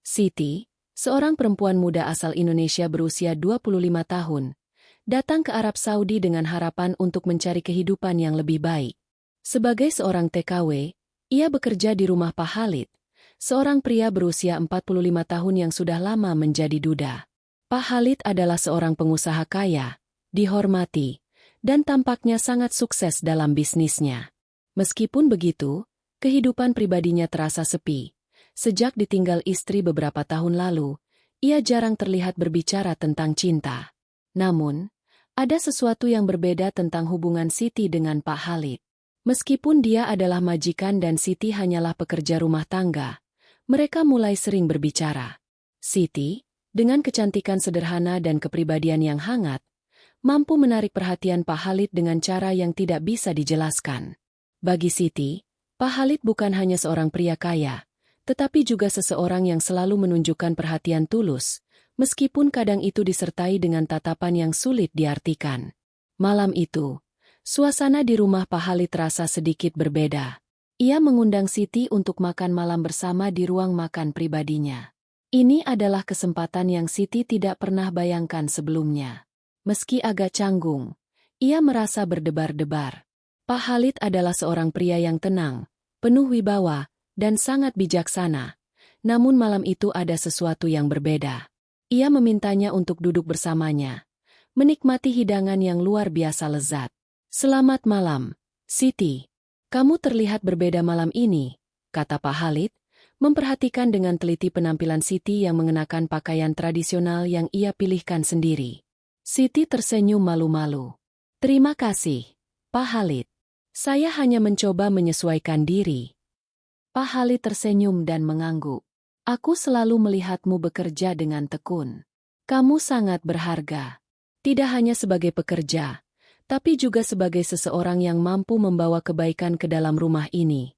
Siti, seorang perempuan muda asal Indonesia berusia 25 tahun, datang ke Arab Saudi dengan harapan untuk mencari kehidupan yang lebih baik. Sebagai seorang TKW, ia bekerja di rumah Pak Khalid, seorang pria berusia 45 tahun yang sudah lama menjadi duda. Pak Khalid adalah seorang pengusaha kaya, dihormati, dan tampaknya sangat sukses dalam bisnisnya. Meskipun begitu, kehidupan pribadinya terasa sepi. Sejak ditinggal istri beberapa tahun lalu, ia jarang terlihat berbicara tentang cinta. Namun, ada sesuatu yang berbeda tentang hubungan Siti dengan Pak Khalid. Meskipun dia adalah majikan dan Siti hanyalah pekerja rumah tangga, mereka mulai sering berbicara. Siti, dengan kecantikan sederhana dan kepribadian yang hangat, mampu menarik perhatian Pak Khalid dengan cara yang tidak bisa dijelaskan. Bagi Siti, Pak Khalid bukan hanya seorang pria kaya, tetapi juga seseorang yang selalu menunjukkan perhatian tulus, meskipun kadang itu disertai dengan tatapan yang sulit diartikan. Malam itu, suasana di rumah Pak Khalid terasa sedikit berbeda. Ia mengundang Siti untuk makan malam bersama di ruang makan pribadinya. Ini adalah kesempatan yang Siti tidak pernah bayangkan sebelumnya. Meski agak canggung, ia merasa berdebar-debar. Pak Khalid adalah seorang pria yang tenang, penuh wibawa, dan sangat bijaksana. Namun malam itu ada sesuatu yang berbeda. Ia memintanya untuk duduk bersamanya, menikmati hidangan yang luar biasa lezat. "Selamat malam, Siti. Kamu terlihat berbeda malam ini," kata Pak Khalid, memperhatikan dengan teliti penampilan Siti yang mengenakan pakaian tradisional yang ia pilihkan sendiri. Siti tersenyum malu-malu. "Terima kasih, Pak Khalid. Saya hanya mencoba menyesuaikan diri." Pak Khalid tersenyum dan mengangguk. "Aku selalu melihatmu bekerja dengan tekun. Kamu sangat berharga. Tidak hanya sebagai pekerja, tapi juga sebagai seseorang yang mampu membawa kebaikan ke dalam rumah ini."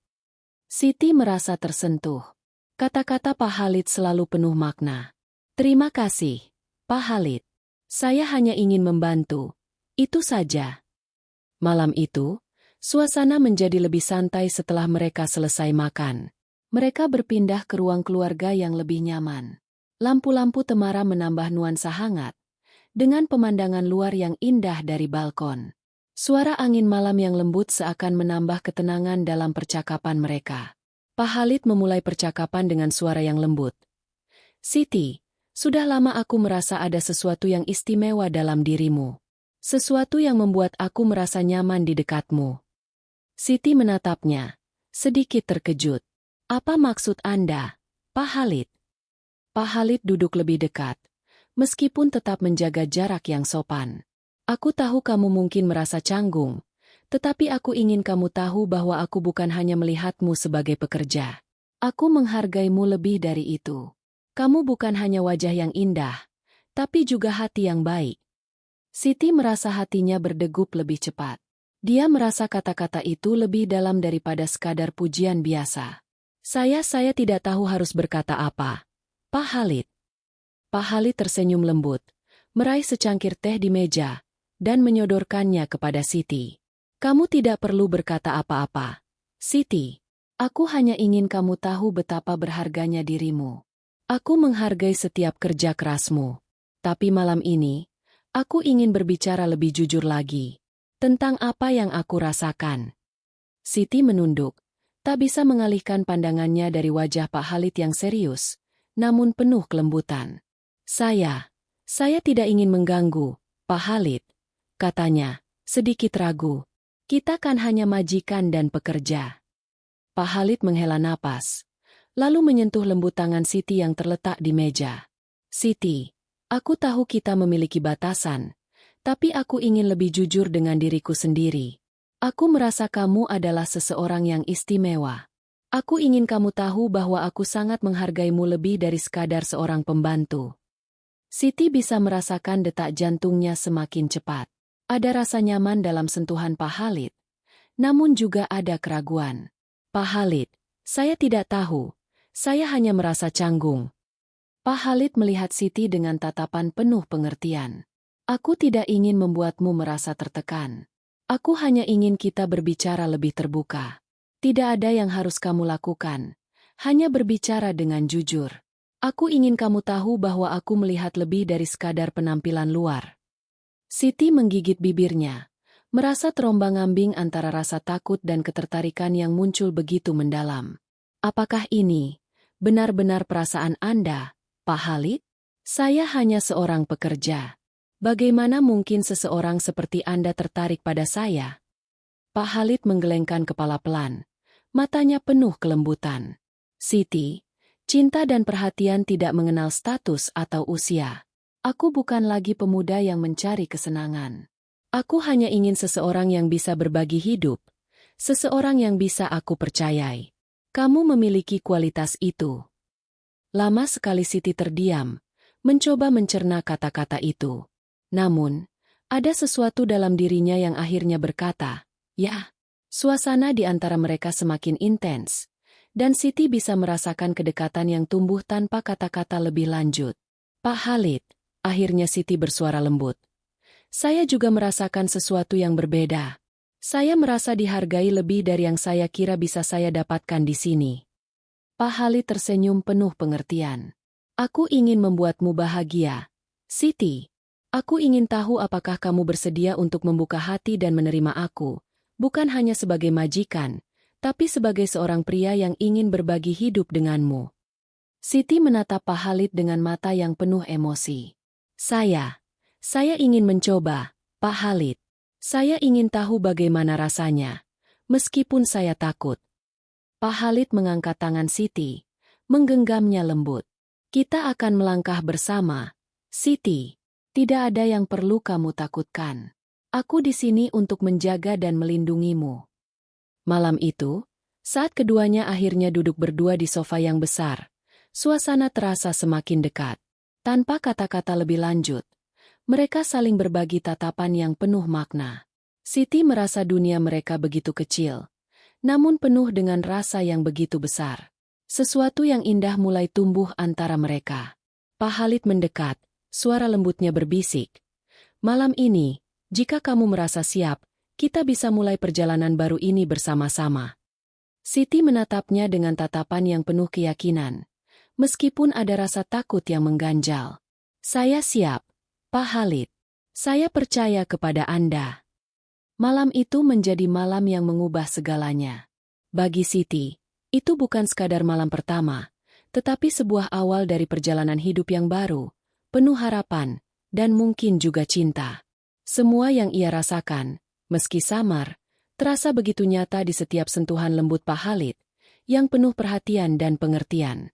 Siti merasa tersentuh. Kata-kata Pak Khalid selalu penuh makna. "Terima kasih, Pak Khalid. Saya hanya ingin membantu. Itu saja." Malam itu, suasana menjadi lebih santai setelah mereka selesai makan. Mereka berpindah ke ruang keluarga yang lebih nyaman. Lampu-lampu temara menambah nuansa hangat, dengan pemandangan luar yang indah dari balkon. Suara angin malam yang lembut seakan menambah ketenangan dalam percakapan mereka. Pak Khalid memulai percakapan dengan suara yang lembut. "Siti, sudah lama aku merasa ada sesuatu yang istimewa dalam dirimu. Sesuatu yang membuat aku merasa nyaman di dekatmu." Siti menatapnya, sedikit terkejut. "Apa maksud Anda, Pak Khalid?" Pak Khalid duduk lebih dekat, meskipun tetap menjaga jarak yang sopan. "Aku tahu kamu mungkin merasa canggung, tetapi aku ingin kamu tahu bahwa aku bukan hanya melihatmu sebagai pekerja. Aku menghargaimu lebih dari itu. Kamu bukan hanya wajah yang indah, tapi juga hati yang baik." Siti merasa hatinya berdegup lebih cepat. Dia merasa kata-kata itu lebih dalam daripada sekadar pujian biasa. Saya tidak tahu harus berkata apa, Pak Khalid." Pak Khalid tersenyum lembut, meraih secangkir teh di meja, dan menyodorkannya kepada Siti. "Kamu tidak perlu berkata apa-apa, Siti. Aku hanya ingin kamu tahu betapa berharganya dirimu. Aku menghargai setiap kerja kerasmu. Tapi malam ini, aku ingin berbicara lebih jujur lagi tentang apa yang aku rasakan." Siti menunduk, tak bisa mengalihkan pandangannya dari wajah Pak Khalid yang serius, namun penuh kelembutan. Saya tidak ingin mengganggu, Pak Khalid," katanya, sedikit ragu. "Kita kan hanya majikan dan pekerja." Pak Khalid menghela napas, lalu menyentuh lembut tangan Siti yang terletak di meja. "Siti, aku tahu kita memiliki batasan, tapi aku ingin lebih jujur dengan diriku sendiri. Aku merasa kamu adalah seseorang yang istimewa. Aku ingin kamu tahu bahwa aku sangat menghargaimu lebih dari sekadar seorang pembantu." Siti bisa merasakan detak jantungnya semakin cepat. Ada rasa nyaman dalam sentuhan Pak Khalid, namun juga ada keraguan. "Pak Khalid, saya tidak tahu. Saya hanya merasa canggung." Pak Khalid melihat Siti dengan tatapan penuh pengertian. "Aku tidak ingin membuatmu merasa tertekan. Aku hanya ingin kita berbicara lebih terbuka. Tidak ada yang harus kamu lakukan, hanya berbicara dengan jujur." Aku ingin kamu tahu bahwa aku melihat lebih dari sekadar penampilan luar. Siti menggigit bibirnya, merasa terombang-ambing antara rasa takut dan ketertarikan yang muncul begitu mendalam. Apakah ini benar-benar perasaan Anda, Pak Khalid? Saya hanya seorang pekerja. Bagaimana mungkin seseorang seperti Anda tertarik pada saya? Pak Khalid menggelengkan kepala pelan. Matanya penuh kelembutan. Siti, cinta dan perhatian tidak mengenal status atau usia. Aku bukan lagi pemuda yang mencari kesenangan. Aku hanya ingin seseorang yang bisa berbagi hidup. Seseorang yang bisa aku percayai. Kamu memiliki kualitas itu. Lama sekali Siti terdiam, mencoba mencerna kata-kata itu. Namun, ada sesuatu dalam dirinya yang akhirnya berkata, "Ya." Suasana di antara mereka semakin intens, dan Siti bisa merasakan kedekatan yang tumbuh tanpa kata-kata lebih lanjut. "Pak Khalid," akhirnya Siti bersuara lembut. "Saya juga merasakan sesuatu yang berbeda. Saya merasa dihargai lebih dari yang saya kira bisa saya dapatkan di sini." Pak Khalid tersenyum penuh pengertian. "Aku ingin membuatmu bahagia, Siti. Aku ingin tahu apakah kamu bersedia untuk membuka hati dan menerima aku. Bukan hanya sebagai majikan, tapi sebagai seorang pria yang ingin berbagi hidup denganmu." Siti menatap Pak Khalid dengan mata yang penuh emosi. Saya ingin mencoba, Pak Khalid. Saya ingin tahu bagaimana rasanya, meskipun saya takut." Pak Khalid mengangkat tangan Siti, menggenggamnya lembut. "Kita akan melangkah bersama, Siti. Tidak ada yang perlu kamu takutkan. Aku di sini untuk menjaga dan melindungimu." Malam itu, saat keduanya akhirnya duduk berdua di sofa yang besar, suasana terasa semakin dekat. Tanpa kata-kata lebih lanjut, mereka saling berbagi tatapan yang penuh makna. Siti merasa dunia mereka begitu kecil, namun penuh dengan rasa yang begitu besar. Sesuatu yang indah mulai tumbuh antara mereka. Pak Khalid mendekat, suara lembutnya berbisik, "Malam ini, jika kamu merasa siap, kita bisa mulai perjalanan baru ini bersama-sama." Siti menatapnya dengan tatapan yang penuh keyakinan, meskipun ada rasa takut yang mengganjal. "Saya siap, Pak Khalid. Saya percaya kepada Anda." Malam itu menjadi malam yang mengubah segalanya. Bagi Siti, itu bukan sekadar malam pertama, tetapi sebuah awal dari perjalanan hidup yang baru, penuh harapan, dan mungkin juga cinta. Semua yang ia rasakan, meski samar, terasa begitu nyata di setiap sentuhan lembut Pak Khalid, yang penuh perhatian dan pengertian.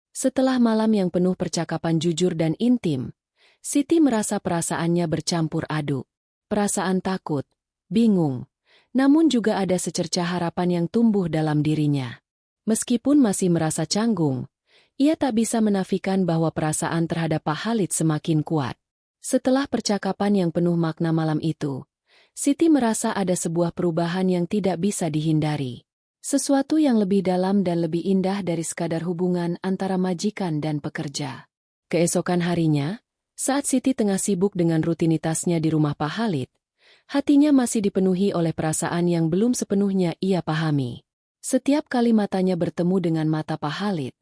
Setelah malam yang penuh percakapan jujur dan intim, Siti merasa perasaannya bercampur aduk. Perasaan takut, bingung, namun juga ada secercah harapan yang tumbuh dalam dirinya. Meskipun masih merasa canggung, ia tak bisa menafikan bahwa perasaan terhadap Pak Khalid semakin kuat. Setelah percakapan yang penuh makna malam itu, Siti merasa ada sebuah perubahan yang tidak bisa dihindari. Sesuatu yang lebih dalam dan lebih indah dari sekadar hubungan antara majikan dan pekerja. Keesokan harinya, saat Siti tengah sibuk dengan rutinitasnya di rumah Pak Khalid, hatinya masih dipenuhi oleh perasaan yang belum sepenuhnya ia pahami. Setiap kali matanya bertemu dengan mata Pak Khalid,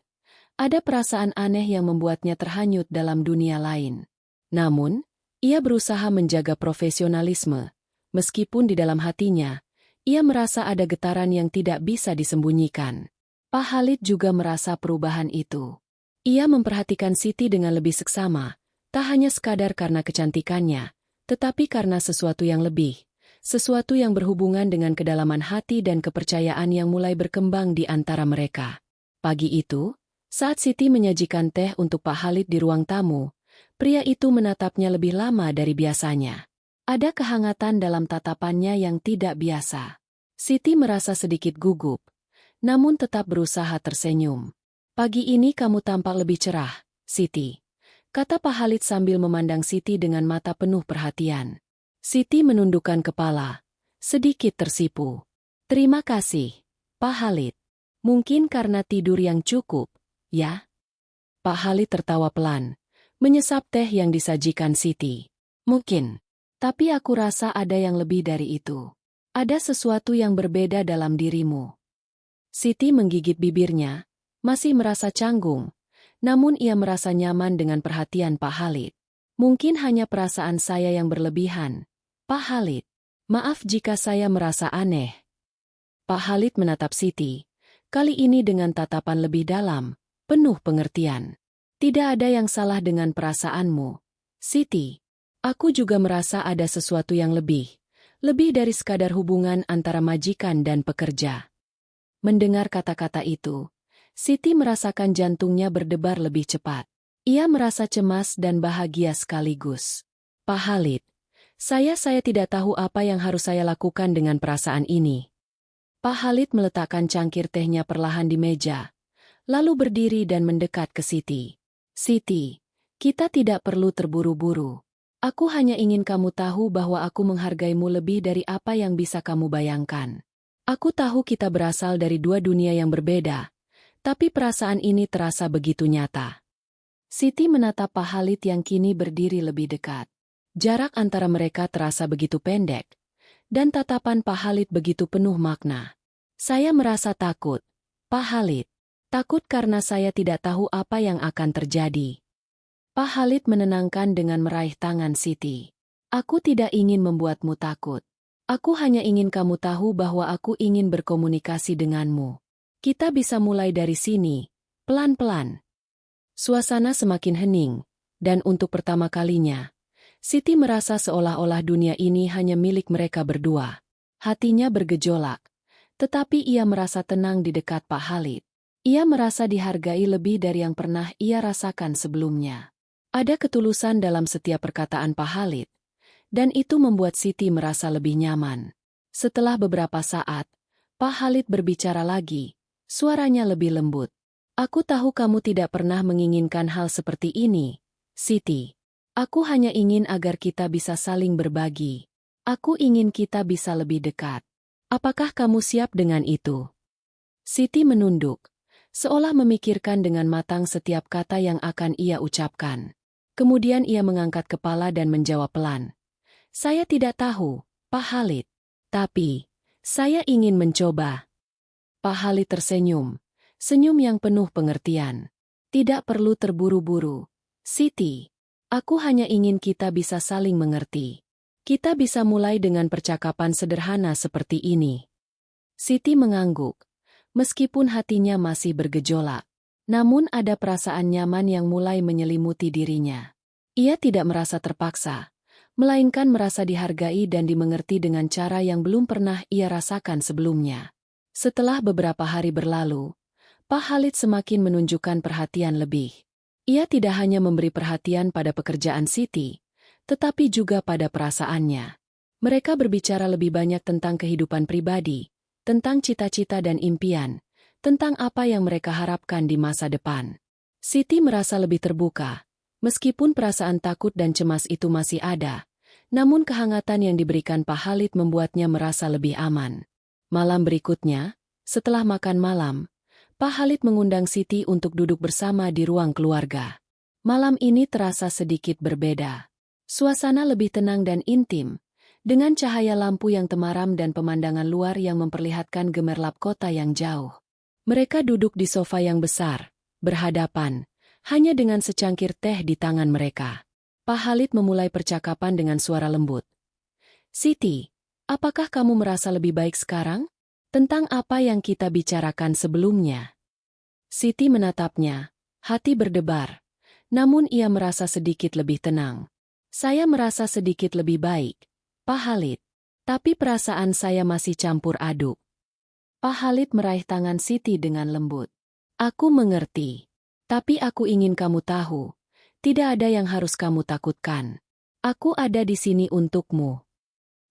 ada perasaan aneh yang membuatnya terhanyut dalam dunia lain. Namun, ia berusaha menjaga profesionalisme, meskipun di dalam hatinya, ia merasa ada getaran yang tidak bisa disembunyikan. Pak Khalid juga merasa perubahan itu. Ia memperhatikan Siti dengan lebih seksama, tak hanya sekadar karena kecantikannya, tetapi karena sesuatu yang lebih, sesuatu yang berhubungan dengan kedalaman hati dan kepercayaan yang mulai berkembang di antara mereka. Pagi itu, saat Siti menyajikan teh untuk Pak Khalid di ruang tamu, pria itu menatapnya lebih lama dari biasanya. Ada kehangatan dalam tatapannya yang tidak biasa. Siti merasa sedikit gugup, namun tetap berusaha tersenyum. "Pagi ini kamu tampak lebih cerah, Siti," kata Pak Khalid sambil memandang Siti dengan mata penuh perhatian. Siti menundukkan kepala, sedikit tersipu. "Terima kasih, Pak Khalid. Mungkin karena tidur yang cukup, ya?" Pak Khalid tertawa pelan, menyesap teh yang disajikan Siti. "Mungkin. Tapi aku rasa ada yang lebih dari itu. Ada sesuatu yang berbeda dalam dirimu." Siti menggigit bibirnya, masih merasa canggung, Namun ia merasa nyaman dengan perhatian Pak Khalid. Mungkin hanya perasaan saya yang berlebihan. Pak Khalid, maaf jika saya merasa aneh. Pak Khalid menatap Siti, kali ini dengan tatapan lebih dalam, penuh pengertian. Tidak ada yang salah dengan perasaanmu, Siti. Aku juga merasa ada sesuatu yang lebih dari sekadar hubungan antara majikan dan pekerja. Mendengar kata-kata itu, Siti merasakan jantungnya berdebar lebih cepat. Ia merasa cemas dan bahagia sekaligus. Pak Khalid, saya tidak tahu apa yang harus saya lakukan dengan perasaan ini. Pak Khalid meletakkan cangkir tehnya perlahan di meja, lalu berdiri dan mendekat ke Siti. Siti, kita tidak perlu terburu-buru. Aku hanya ingin kamu tahu bahwa aku menghargaimu lebih dari apa yang bisa kamu bayangkan. Aku tahu kita berasal dari dua dunia yang berbeda, tapi perasaan ini terasa begitu nyata. Siti menatap Pak Khalid yang kini berdiri lebih dekat. Jarak antara mereka terasa begitu pendek, dan tatapan Pak Khalid begitu penuh makna. Saya merasa takut, Pak Khalid. Takut karena saya tidak tahu apa yang akan terjadi. Pak Khalid menenangkan dengan meraih tangan Siti. Aku tidak ingin membuatmu takut. Aku hanya ingin kamu tahu bahwa aku ingin berkomunikasi denganmu. Kita bisa mulai dari sini, pelan-pelan. Suasana semakin hening, dan untuk pertama kalinya, Siti merasa seolah-olah dunia ini hanya milik mereka berdua. Hatinya bergejolak, tetapi ia merasa tenang di dekat Pak Khalid. Ia merasa dihargai lebih dari yang pernah ia rasakan sebelumnya. Ada ketulusan dalam setiap perkataan Pak Khalid, dan itu membuat Siti merasa lebih nyaman. Setelah beberapa saat, Pak Khalid berbicara lagi, suaranya lebih lembut. Aku tahu kamu tidak pernah menginginkan hal seperti ini, Siti. Aku hanya ingin agar kita bisa saling berbagi. Aku ingin kita bisa lebih dekat. Apakah kamu siap dengan itu? Siti menunduk, seolah memikirkan dengan matang setiap kata yang akan ia ucapkan. Kemudian ia mengangkat kepala dan menjawab pelan. Saya tidak tahu, Pak Khalid. Tapi, saya ingin mencoba. Pak Khalid tersenyum, senyum yang penuh pengertian. Tidak perlu terburu-buru, Siti. Aku hanya ingin kita bisa saling mengerti. Kita bisa mulai dengan percakapan sederhana seperti ini. Siti mengangguk, meskipun hatinya masih bergejolak. Namun ada perasaan nyaman yang mulai menyelimuti dirinya. Ia tidak merasa terpaksa, melainkan merasa dihargai dan dimengerti dengan cara yang belum pernah ia rasakan sebelumnya. Setelah beberapa hari berlalu, Pak Khalid semakin menunjukkan perhatian lebih. Ia tidak hanya memberi perhatian pada pekerjaan Siti, tetapi juga pada perasaannya. Mereka berbicara lebih banyak tentang kehidupan pribadi, tentang cita-cita dan impian, tentang apa yang mereka harapkan di masa depan. Siti merasa lebih terbuka, meskipun perasaan takut dan cemas itu masih ada, namun kehangatan yang diberikan Pak Khalid membuatnya merasa lebih aman. Malam berikutnya, setelah makan malam, Pak Khalid mengundang Siti untuk duduk bersama di ruang keluarga. Malam ini terasa sedikit berbeda. Suasana lebih tenang dan intim, dengan cahaya lampu yang temaram dan pemandangan luar yang memperlihatkan gemerlap kota yang jauh. Mereka duduk di sofa yang besar, berhadapan, hanya dengan secangkir teh di tangan mereka. Pak Khalid memulai percakapan dengan suara lembut. Siti, apakah kamu merasa lebih baik sekarang? Tentang apa yang kita bicarakan sebelumnya. Siti menatapnya, hati berdebar, namun ia merasa sedikit lebih tenang. Saya merasa sedikit lebih baik, Pak Khalid, tapi perasaan saya masih campur aduk. Pak Khalid meraih tangan Siti dengan lembut. Aku mengerti, tapi aku ingin kamu tahu, tidak ada yang harus kamu takutkan. Aku ada di sini untukmu.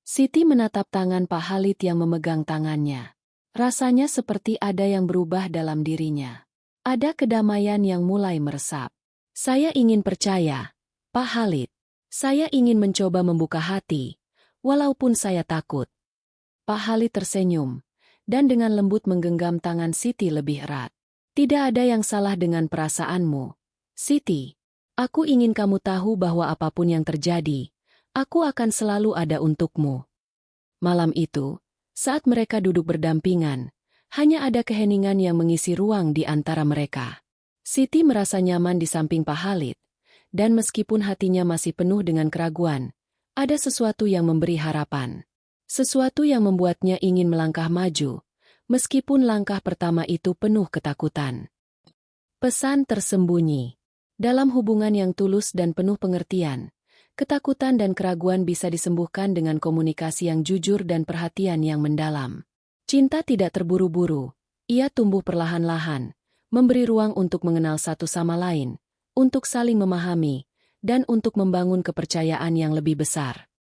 Siti menatap tangan Pak Khalid yang memegang tangannya. Rasanya seperti ada yang berubah dalam dirinya. Ada kedamaian yang mulai meresap. Saya ingin percaya, Pak Khalid. Saya ingin mencoba membuka hati, walaupun saya takut. Pak Khalid tersenyum, dan dengan lembut menggenggam tangan Siti lebih erat. Tidak ada yang salah dengan perasaanmu, Siti. Aku ingin kamu tahu bahwa apapun yang terjadi, aku akan selalu ada untukmu. Malam itu, saat mereka duduk berdampingan, hanya ada keheningan yang mengisi ruang di antara mereka. Siti merasa nyaman di samping Pak Khalid, dan meskipun hatinya masih penuh dengan keraguan, ada sesuatu yang memberi harapan. Sesuatu yang membuatnya ingin melangkah maju, meskipun langkah pertama itu penuh ketakutan. Pesan tersembunyi. Dalam hubungan yang tulus dan penuh pengertian, ketakutan dan keraguan bisa disembuhkan dengan komunikasi yang jujur dan perhatian yang mendalam. Cinta tidak terburu-buru, ia tumbuh perlahan-lahan, memberi ruang untuk mengenal satu sama lain, untuk saling memahami, dan untuk membangun kepercayaan yang lebih besar.